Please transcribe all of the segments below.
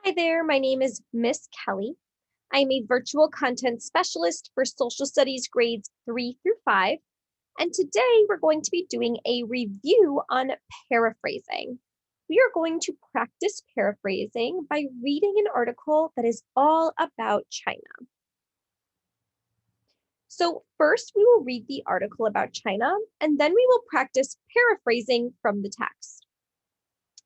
Hi there, my name is Miss Kelly. I'm a virtual content specialist for social studies grades 3 through 5, and today we're going to be doing a review on paraphrasing. We are going to practice paraphrasing by reading an article that is all about China. So, first, we will read the article about China, and then we will practice paraphrasing from the text.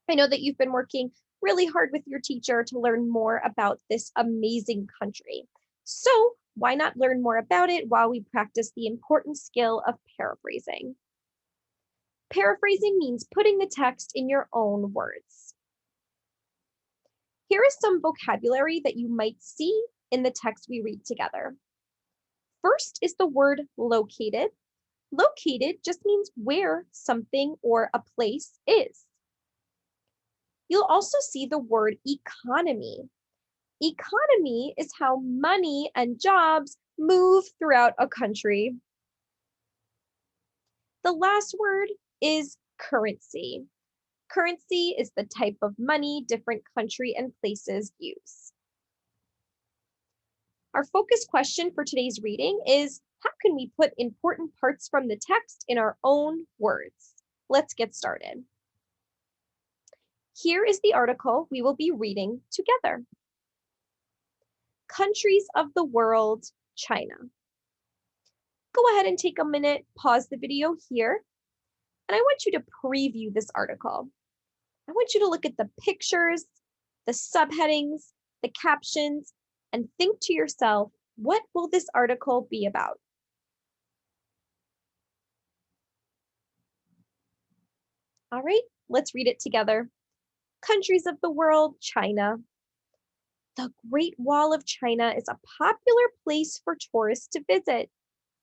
I know that you've been working really hard with your teacher to learn more about this amazing country. So, why not learn more about it while we practice the important skill of paraphrasing? Paraphrasing means putting the text in your own words. Here is some vocabulary that you might see in the text we read together. First is the word located. Located just means where something or a place is. You'll also see the word economy. Economy is how money and jobs move throughout a country. The last word is currency. Currency is the type of money different country and places use. Our focus question for today's reading is, how can we put important parts from the text in our own words? Let's get started. Here is the article we will be reading together. Countries of the world, China. Go ahead and take a minute, pause the video here, and I want you to preview this article. I want you to look at the pictures, the subheadings, the captions, and think to yourself, what will this article be about? All right, let's read it together. Countries of the world, China. The Great Wall of China is a popular place for tourists to visit.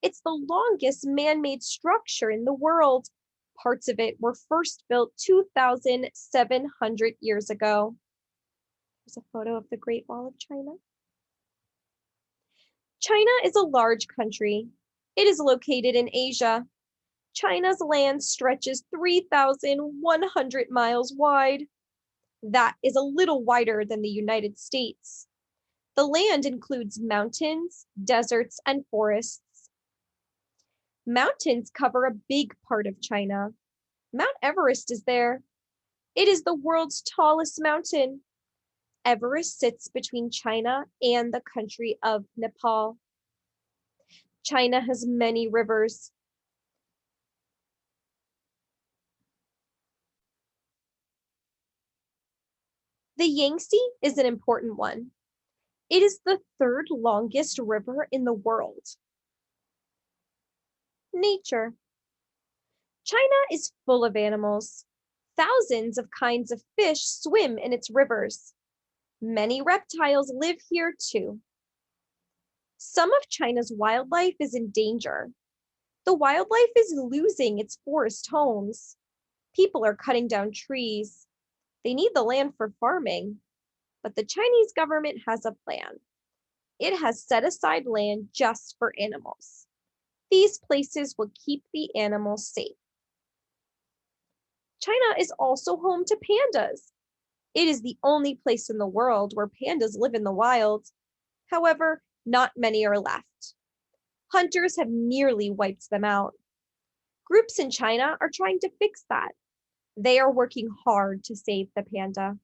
It's the longest man-made structure in the world. Parts of it were first built 2,700 years ago. Here's a photo of the Great Wall of China. China is a large country. It is located in Asia. China's land stretches 3,100 miles wide. That is a little wider than the United States. The land includes mountains, deserts, and forests. Mountains cover a big part of China. Mount Everest is there. It is the world's tallest mountain. Everest sits between China and the country of Nepal. China has many rivers. The Yangtze is an important one. It is the third longest river in the world. Nature. China is full of animals. Thousands of kinds of fish swim in its rivers. Many reptiles live here too. Some of China's wildlife is in danger. The wildlife is losing its forest homes. People are cutting down trees. They need the land for farming, but the Chinese government has a plan. It has set aside land just for animals. These places will keep the animals safe. China is also home to pandas. It is the only place in the world where pandas live in the wild. However, not many are left. Hunters have nearly wiped them out. Groups in China are trying to fix that. They are working hard to save the panda.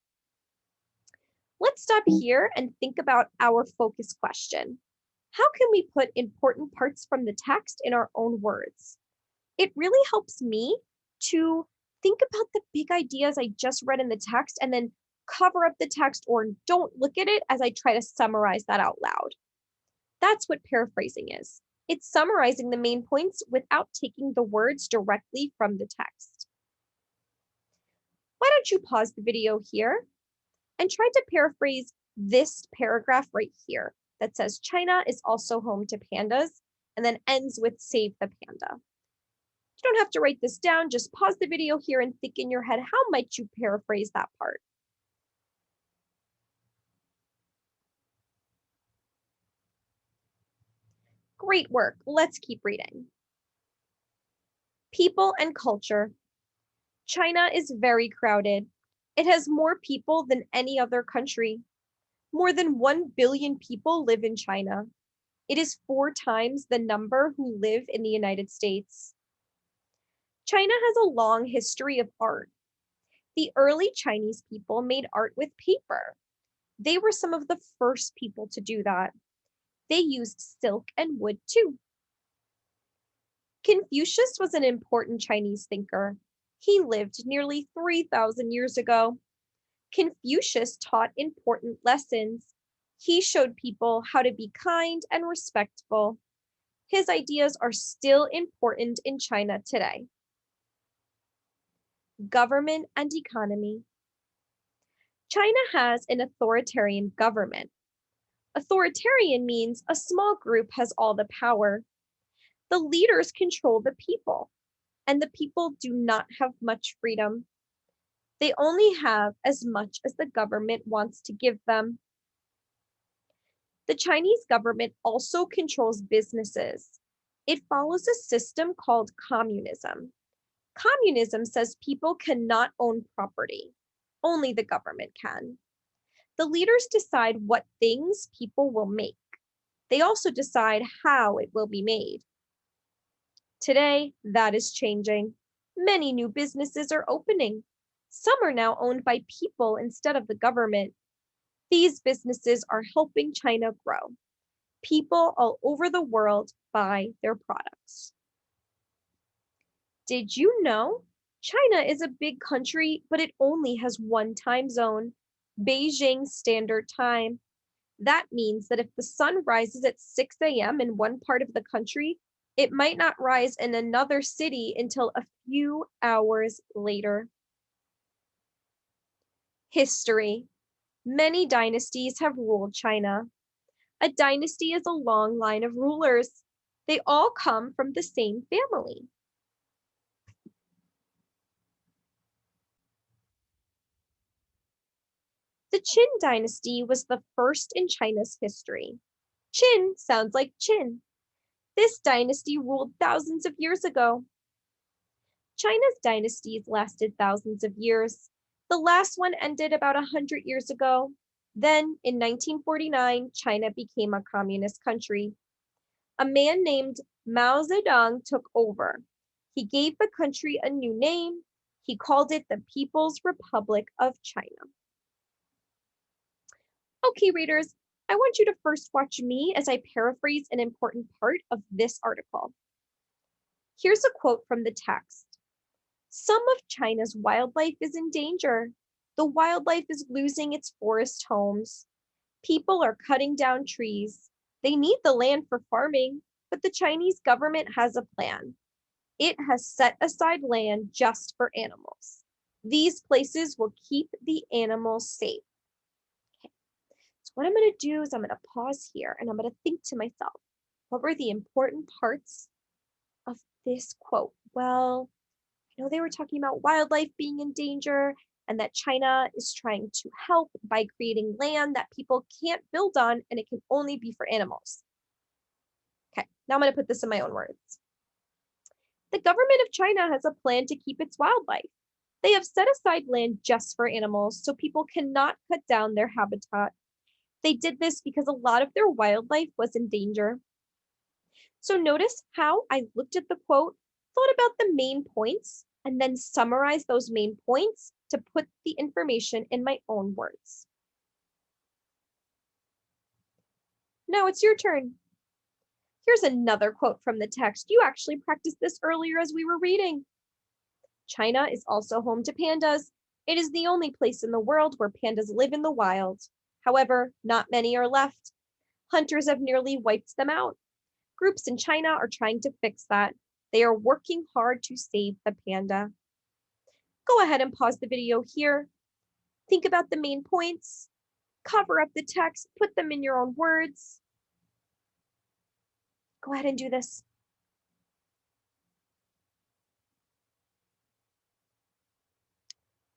Let's stop here and think about our focus question. How can we put important parts from the text in our own words? It really helps me to think about the big ideas I just read in the text and then cover up the text or don't look at it as I try to summarize that out loud. That's what paraphrasing is. It's summarizing the main points without taking the words directly from the text. Why don't you pause the video here and try to paraphrase this paragraph right here that says China is also home to pandas and then ends with save the panda. You don't have to write this down, just pause the video here and think in your head, how might you paraphrase that part? Great work, let's keep reading. People and culture. China is very crowded. It has more people than any other country. More than 1 billion people live in China. It is 4 times the number who live in the United States. China has a long history of art. The early Chinese people made art with paper. They were some of the first people to do that. They used silk and wood too. Confucius was an important Chinese thinker. He lived nearly 3,000 years ago. Confucius taught important lessons. He showed people how to be kind and respectful. His ideas are still important in China today. Government and economy. China has an authoritarian government. Authoritarian means a small group has all the power. The leaders control the people, and the people do not have much freedom. They only have as much as the government wants to give them. The Chinese government also controls businesses. It follows a system called communism. Communism says people cannot own property. Only the government can. The leaders decide what things people will make. They also decide how it will be made. Today, that is changing. Many new businesses are opening. Some are now owned by people instead of the government. These businesses are helping China grow. People all over the world buy their products. Did you know? China is a big country, but it only has one time zone, Beijing Standard Time. That means that if the sun rises at 6 a.m. in one part of the country, it might not rise in another city until a few hours later. History. Many dynasties have ruled China. A dynasty is a long line of rulers. They all come from the same family. The Qin dynasty was the first in China's history. Qin sounds like chin. This dynasty ruled thousands of years ago. China's dynasties lasted thousands of years. The last one ended about 100 years ago. Then, in 1949, China became a communist country. A man named Mao Zedong took over. He gave the country a new name. He called it the People's Republic of China. Okay, readers, I want you to first watch me as I paraphrase an important part of this article. Here's a quote from the text. Some of China's wildlife is in danger. The wildlife is losing its forest homes. People are cutting down trees. They need the land for farming, but the Chinese government has a plan. It has set aside land just for animals. These places will keep the animals safe. Okay. So what I'm going to do is I'm going to pause here and I'm going to think to myself, what were the important parts of this quote? Well, I know they were talking about wildlife being in danger and that China is trying to help by creating land that people can't build on and it can only be for animals. Okay, now I'm going to put this in my own words. The government of China has a plan to keep its wildlife. They have set aside land just for animals so people cannot cut down their habitat. They did this because a lot of their wildlife was in danger. So notice how I looked at the quote, thought about the main points, and then summarized those main points to put the information in my own words. Now it's your turn. Here's another quote from the text. You actually practiced this earlier as we were reading. China is also home to pandas. It is the only place in the world where pandas live in the wild. However, not many are left. Hunters have nearly wiped them out. Groups in China are trying to fix that. They are working hard to save the panda. Go ahead and pause the video here. Think about the main points. Cover up the text. Put them in your own words. Go ahead and do this.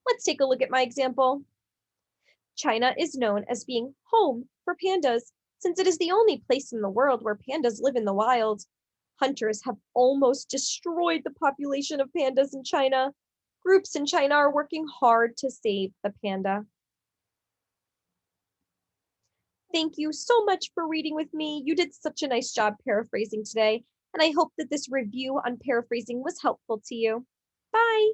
Let's take a look at my example. China is known as being home for pandas, since it is the only place in the world where pandas live in the wild. Hunters have almost destroyed the population of pandas in China. Groups in China are working hard to save the panda. Thank you so much for reading with me. You did such a nice job paraphrasing today, and I hope that this review on paraphrasing was helpful to you. Bye.